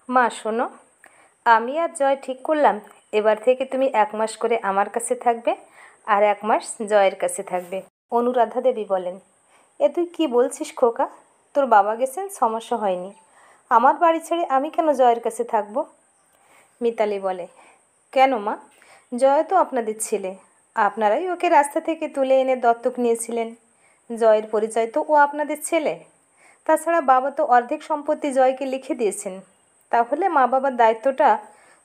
মা শোনো, আমি আর জয় ঠিক করলাম এবার থেকে তুমি 1 মাস করে আমার কাছে থাকবে আর 1 মাস জয়ের কাছে থাকবে। অনুরাধা দেবী বলেন। এ তুই কি বলছিস খোকা? তোর বাবা গেছেন, সমস্যা হয়নি। আমার বাড়ি ছেড়ে আমি কেন জয়ের কাছে থাকবো? মিতালি বলে। কেন মা? জয় তো আপনাদের ছেলে, আপনারাই ওকে রাস্তা থেকে তুলে এনে দত্তক নিয়েছিলেন। জয়ের পরিচয় তো ও আপনাদের ছেলে। তাছাড়া বাবা তো অর্ধেক সম্পত্তি জয়কে লিখে দিয়েছেন। তাহলে মা বাবার দায়িত্বটা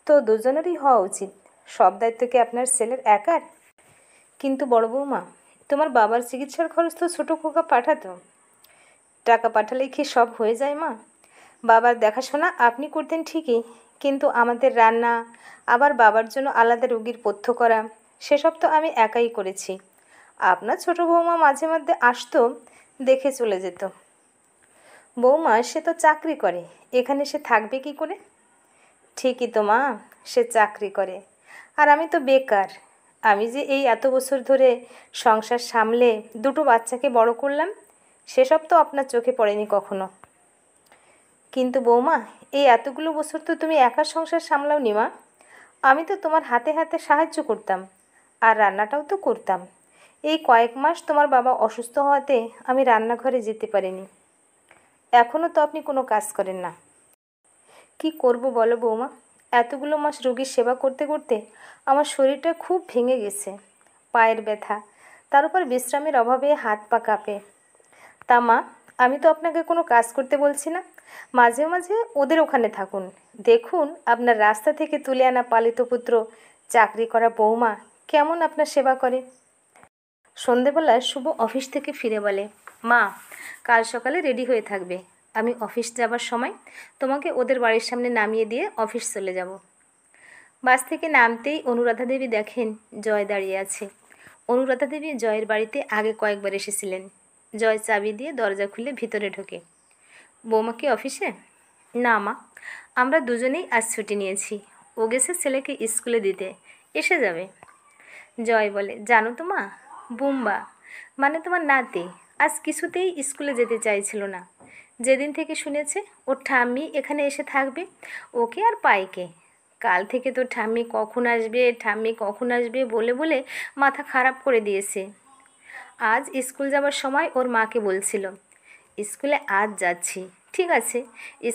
তো দুজনেরই হওয়া উচিত। সব দায়িত্ব কি আপনার ছেলের একার? কিন্তু বড় বৌমা, তোমার বাবার চিকিৎসার খরচ তো ছোটো খোকা পাঠাতো। টাকা পাঠালেই কি সব হয়ে যায় মা? বাবার দেখাশোনা আপনি করতেন ঠিকই, কিন্তু আমাদের রান্না, আবার বাবার জন্য আলাদা রোগীর পথ্য করা, সেসব তো আমি একাই করেছি। আপনার ছোটো বৌমা মাঝে মধ্যে আসতো, দেখে চলে যেত। বৌমা সে তো চাকরি করে, এখানে সে থাকবে কি করে? ঠিকই তো মা, সে চাকরি করে, আর আমি তো বেকার। আমি যে এই এত বছর ধরে সংসার সামলে দুটো বাচ্চাকে বড় করলাম, সেসব তো আপনার চোখে পড়েনি কখনো। কিন্তু বৌমা, এই এতগুলো বছর তো তুমি একা সংসার সামলাওনি মা। আমি তো তোমার হাতে হাতে সাহায্য করতাম, আর রান্নাটাও তো করতাম। এই কয়েক মাস তোমার বাবা অসুস্থ হওয়াতে আমি রান্নাঘরে যেতে পারিনি। এখনও তো আপনি কোনো কাজ করেন না। কি করব বলো বৌমা? এতগুলো মাস রোগীর সেবা করতে করতে আমার শরীরটা খুব ভেঙে গেছে। পায়ের ব্যথা, তার উপর বিশ্রামের অভাবে হাত পা কাঁপে। তা মা, আমি তো আপনাকে কোনো কাজ করতে বলছি না। মাঝে মাঝে ওদের ওখানে থাকুন, দেখুন আপনার রাস্তা থেকে তুলে আনা পালিত পুত্র চাকরি করা বৌমা কেমন আপনার সেবা করে। সন্ধেবেলায় শুভ অফিস থেকে ফিরে বলে, মা, কাল সকালে রেডি হয়ে থাকবে। আমি অফিস যাবার সময় তোমাকে ওদের বাড়ির সামনে নামিয়ে দিয়ে অফিস চলে যাব। বাস থেকে নামতেই অনুরাধা দেবী দেখেন জয় দাঁড়িয়ে আছে। অনুরাধা দেবী জয়ের বাড়িতে আগে কয়েকবার এসেছিলেন। জয় চাবি দিয়ে দরজা খুলে ভিতরে ঢোকে। বৌমা কি অফিসে? না মা, আমরা দুজনেই আজ ছুটি নিয়েছি। ও গেছে ছেলেকে স্কুলে দিতে, এসে যাবে। জয় বলে, জানো তো মা, বুম্বা মানে তোমার নাতি আজ কিছুতেই স্কুলে যেতে চাইছিল না। যেদিন থেকে শুনেছে ওর ঠাম্মি এখানে এসে থাকবে, ওকে আর পাইকে। কাল থেকে তো ঠাম্মি কখন আসবে, ঠাম্মি কখন আসবে বলে বলে মাথা খারাপ করে দিয়েছে। আজ স্কুল যাবার সময় ওর মাকে বলছিল, স্কুলে আজ যাচ্ছি, ঠিক আছে,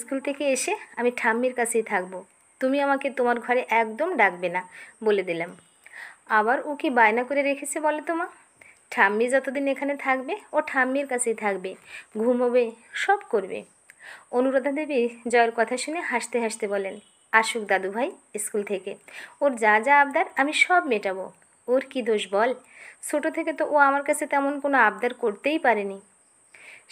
স্কুল থেকে এসে আমি ঠাম্মির কাছেই থাকবো, তুমি আমাকে তোমার ঘরে একদম ডাকবে না বলে দিলাম। আবার ও কি বায়না করে রেখেছে বলে তো মা, ঠাম্মি যতদিন এখানে থাকবে ও ঠাম্মির কাছেই থাকবে, ঘুমোবে, সব করবে। অনুরাধা দেবী জয়ের কথা শুনে হাসতে হাসতে বলেন, আসুক দাদু ভাই স্কুল থেকে, ওর যা যা আবদার আমি সব মেটাবো। ওর কি দোষ বল? ছোটো থেকে তো ও আমার কাছে তেমন কোনো আবদার করতেই পারেনি।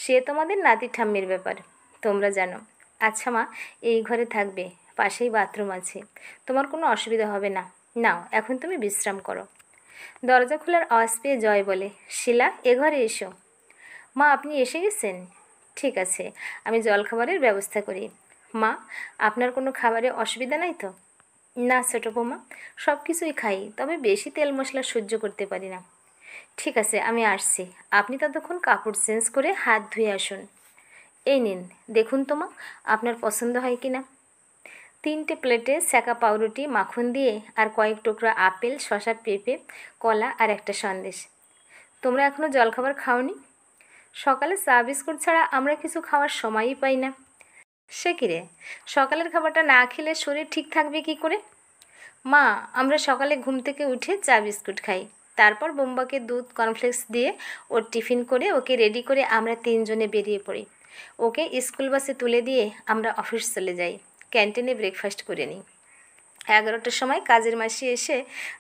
সে তোমাদের নাতি ঠাম্মির ব্যাপার, তোমরা জানো। আচ্ছা মা, এই ঘরে থাকবে, পাশেই বাথরুম আছে, তোমার কোনো অসুবিধা হবে না। নাও এখন তুমি বিশ্রাম করো। দরজা খোলার আওয়াজ পেয়ে জয় বলে, শিলা এ ঘরে এসো। মা, আপনি এসে গেছেন? ঠিক আছে, আমি জলখাবারের ব্যবস্থা করি। মা, আপনার কোনো খাবারে অসুবিধা নাই তো? না ছোটো বৌমা, সব কিছুই খাই, তবে বেশি তেল মশলা সহ্য করতে পারি না। ঠিক আছে, আমি আসছি, আপনি ততক্ষণ কাপড় চেঞ্জ করে হাত ধুয়ে আসুন। এই নিন, দেখুন তো মা, আপনার পছন্দ হয় কি না। 3টে প্লেটে সেকা পাউরুটি মাখন দিয়ে আর কয়েক টুকরা আপেল, শসা, পেঁপে, কলা আর একটা সন্দেশ। তোমরা এখনও জলখাবার খাওনি? সকালে চা বিস্কুট ছাড়া আমরা কিছু খাওয়ার সময়ই পাই না। সে কি রে, সকালের খাবারটা না খেলে শরীর ঠিক থাকবে কি করে? মা, আমরা সকালে ঘুম থেকে উঠে চা বিস্কুট খাই, তারপর বোম্বাকে দুধ কর্নফ্লেক্স দিয়ে ওর টিফিন করে ওকে রেডি করে আমরা 3জনে বেরিয়ে পড়ি। ওকে স্কুল বাসে তুলে দিয়ে আমরা অফিস চলে যাই, ক্যান্টিনে ব্রেকফাস্ট করে নিই। 11টার সময় কাজের মাসি এসে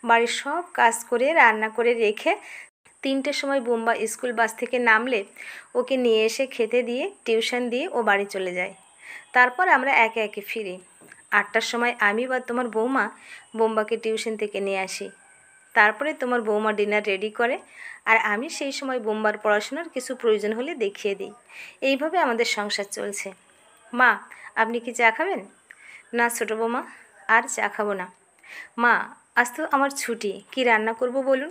বাড়ির সব কাজ করে রান্না করে রেখে 3টের সময় বোম্বা স্কুল বাস থেকে নামলে ওকে নিয়ে এসে খেতে দিয়ে টিউশন দিয়ে ও বাড়ি চলে যায়। তারপর আমরা একে একে ফিরি। 8টার সময় আমি বা তোমার বৌমা বোম্বাকে টিউশন থেকে নিয়ে আসি। তারপরে তোমার বৌমা ডিনার রেডি করে, আর আমি সেই সময় বোম্বার পড়াশোনার কিছু প্রয়োজন হলে দেখিয়ে দিই। এইভাবে আমাদের সংসার চলছে। মা, আপনি কি চা খাবেন? না ছোটো বৌমা, আর চা খাবো না। মা, আজ তো আমার ছুটি, কি রান্না করব বলুন?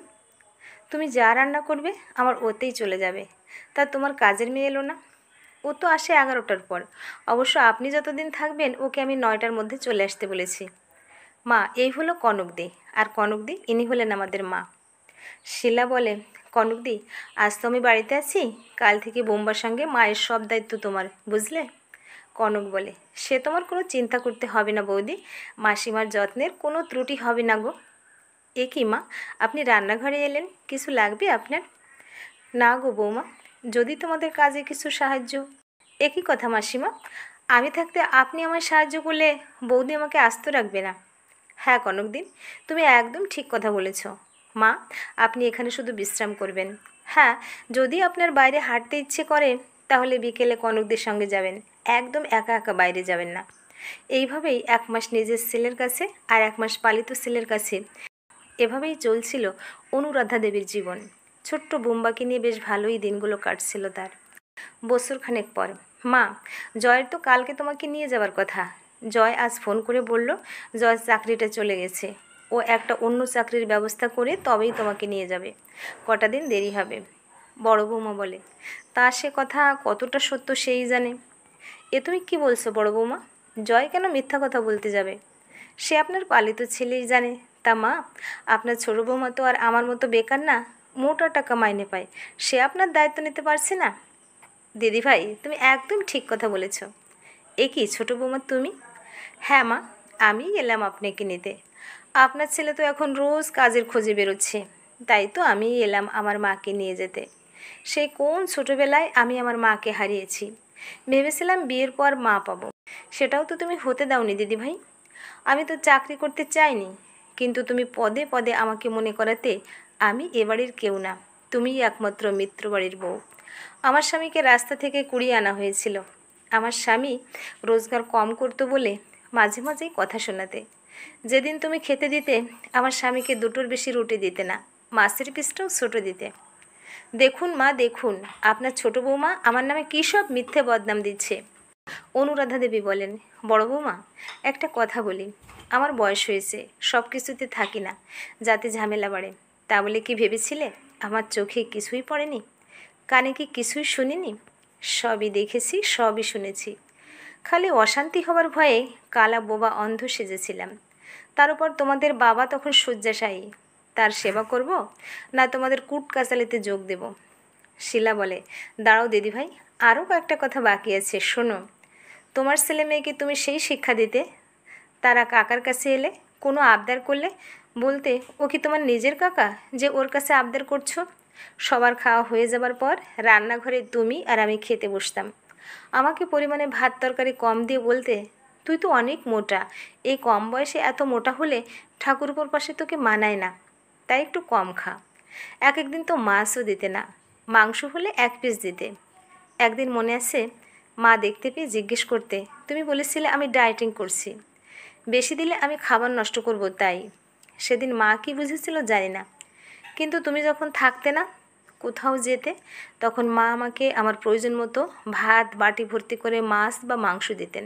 তুমি যা রান্না করবে আমার ওতেই চলে যাবে। তা তোমার কাজের মেয়ে এলো না? ও তো আসে 11টার পর। অবশ্য আপনি যতদিন থাকবেন ওকে আমি 9টার মধ্যে চলে আসতে বলেছি। মা, এই হলো কনকদি, আর কনকদি ইনি হলেন আমাদের মা। শিলা বলে, কনকদি, আজ তো আমি বাড়িতে আছি, কাল থেকে বোম্বার সঙ্গে মায়ের সব দায়িত্ব তোমার, বুঝলে? কনক বলে, সে তোমার কোনো চিন্তা করতে হবে না বৌদি, মাসিমার যত্নের কোনো ত্রুটি হবে না গো। এ কি মা, আপনি রান্নাঘরে এলেন, কিছু লাগবে আপনার? না গো বৌমা, যদি তোমাদের কাজে কিছু সাহায্য। একই কথা মাসিমা, আমি থাকতে আপনি আমায় সাহায্য করলে বৌদি আমাকে আস্ত রাখবে না। হ্যাঁ কনকদিন, তুমি একদম ঠিক কথা বলেছ। মা, আপনি এখানে শুধু বিশ্রাম করবেন। হ্যাঁ, যদি আপনার বাইরে হাঁটতে ইচ্ছে করে তাহলে বিকেলে কনকদের সঙ্গে যাবেন, একদম একা একা বাইরে যাবেন না। এইভাবেই 1 মাস নিজের ছেলের কাছে আর 1 মাস পালিত ছেলের কাছে এভাবেই চলছিল অনুরাধা দেবীর জীবন। ছোট্ট বোম্বাকে নিয়ে বেশ ভালোই দিনগুলো কাটছিল তার। বছরখানেক পর, মা, জয়ের তো কালকে তোমাকে নিয়ে যাওয়ার কথা। জয় আজ ফোন করে বলল জয়ের চাকরিটা চলে গেছে, ও একটা অন্য চাকরির ব্যবস্থা করে তবেই তোমাকে নিয়ে যাবে, কটা দিন দেরি হবে। বড় বৌমা বলে, তা সে কথা কতটা সত্য সেই জানে। এ তুমি কি বলছো বড় বৌমা? জয় কেন মিথ্যা কথা বলতে যাবে? সে আপনার পালিত ছেলেই জানে। তা মা, আপনার ছোট বৌমা তো আর আমার মতো বেকার না, মোটা টাকা মাইনে পায়, সে আপনার দায়িত্ব নিতে পারছে না। দিদিভাই, তুমি একদম ঠিক কথা বলেছ। এ কি ছোটো বৌমা তুমি? হ্যাঁ মা, আমি এলাম আপনাকে নিতে। আপনার ছেলে তো এখন রোজ কাজের খোঁজে বেরোচ্ছে, তাই তো আমি এলাম আমার মাকে নিয়ে যেতে। সেই কোন ছোটোবেলায় আমি আমার মাকে হারিয়েছি, ভেবেছিলাম বিয়ের পর মা পাবো, সেটাও তো তুমি হতে দাওনি দিদিভাই। আমি তো চাকরি করতে চাইনি, কিন্তু তুমি পদে পদে আমাকে মনে করাতে আমি এ বাড়ির কেউ না, তুমিই একমাত্র মিত্র বাড়ির বউ। আমার স্বামীকে রাস্তা থেকে কুড়িয়ে আনা হয়েছিল। আমার স্বামী রোজগার কম করতো বলে মাঝে মাঝেই কথা শোনাতে। যেদিন তুমি খেতে দিতে আমার স্বামীকে 2টোর বেশি রুটি দিতে না, মাছের পিসটাও ছোটো দিতে। দেখুন মা, দেখুন আপনার ছোটো বৌমা আমার নামে কী সব মিথ্যে বদনাম দিচ্ছে। অনুরাধা দেবী বলেন, বড় বৌমা, একটা কথা বলি, আমার বয়স হয়েছে, সব কিছুতে থাকি না, যাতে ঝামেলা বাড়ে। তা বলে কি ভেবেছিলে আমার চোখে কিছুই পড়েনি, কানে কি কিছুই শুনিনি? সবই দেখেছি, সবই শুনেছি। খালি অশান্তি হবার ভয়ে কালা বোবা অন্ধ সেজেছিলাম। তার উপর তোমাদের বাবা তখন শয্যাশায়ী, তার সেবা করব না তোমাদের কুট কাচালিতে যোগ দেব? শিলা বলে, দাঁড়াও দিদিভাই, আরও কয়েকটা কথা বাকি আছে, শোনো। তোমার ছেলে মেয়েকে তুমি সেই শিক্ষা দিতে, তারা কাকার কাছে এলে কোনো আবদার করলে বলতে ও কি তোমার নিজের কাকা যে ওর কাছে আবদার করছো? সবার খাওয়া হয়ে যাবার পর রান্নাঘরে তুমি আর আমি খেতে বসতাম, আমাকে পরিমাণে ভাত তরকারি কম দিয়ে বলতে, তুই তো অনেক মোটা, এই কম বয়সে এত মোটা হলে ঠাকুরপোর পাশে তোকে মানায় না, তাই একটু কম খা। এক একদিন তো মাছও দিতে না, মাংস হলে 1 পিস দিতে। একদিন মনে আছে মা দেখতে পেয়ে জিজ্ঞেস করতে, তুমি বলেছিলে আমি ডায়েটিং করছি, বেশি দিলে আমি খাবার নষ্ট করব তাই। সেদিন মা কি বুঝেছিল জানি না, কিন্তু তুমি যখন থাকতে না, কোথাও যেতে, তখন মা আমাকে আমার প্রয়োজন মতো ভাত বাটি ভর্তি করে মাছ বা মাংস দিতেন।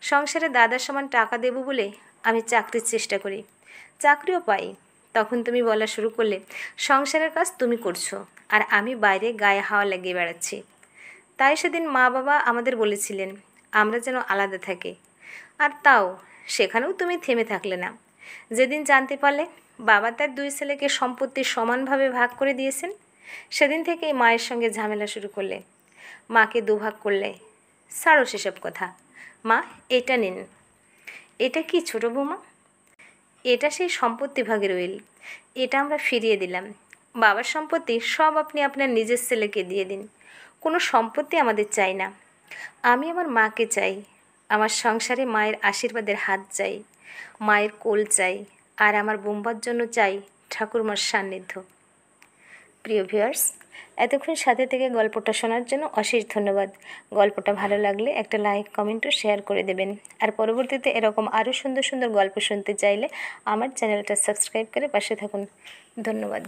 সংসারে দাদার সমান টাকা দেব বলে আমি চাকরির চেষ্টা করি, চাকরিও পাই। তখন তুমি বলা শুরু করলে সংসারের কাজ তুমি করছো আর আমি বাইরে গায়ে হাওয়া লাগিয়ে বেড়াচ্ছি। তাই সেদিন মা বাবা আমাদের বলেছিলেন আমরা যেন আলাদা থাকি, আর তাও সেখানেও তুমি থেমে থাকলে না। যেদিন জানতে পারলে বাবা তার 2 ছেলেকে সম্পত্তি সমানভাবে ভাগ করে দিয়েছেন, সেদিন থেকেই মায়ের সঙ্গে ঝামেলা শুরু করলে, মাকে দুভাগ করলে। ছাড়ো সেসব কথা। মা, এটা নিন। এটা কি ছোটো বৌমা? এটা সেই সম্পত্তি ভাগের উইল, এটা আমরা ফিরিয়ে দিলাম। বাবার সম্পত্তি সব আপনি আপনার নিজের ছেলেকে দিয়ে দিন, কোনো সম্পত্তি আমাদের চাই না। আমি আমার মাকে চাই, আমার সংসারে মায়ের আশীর্বাদের হাত চাই, মায়ের কোল চাই, আর আমার বোম্বার জন্য চাই ঠাকুরমার সান্নিধ্য। প্রিয় ভিউয়ার্স, এতক্ষণ সাথে থেকে গল্পটা শোনার জন্য অশেষ ধন্যবাদ। গল্পটা ভালো লাগলে একটা লাইক কমেন্ট ও শেয়ার করে দেবেন। আর পরবর্তীতে এরকম আরও সুন্দর সুন্দর গল্প শুনতে চাইলে আমার চ্যানেলটা সাবস্ক্রাইব করে পাশে থাকুন। ধন্যবাদ।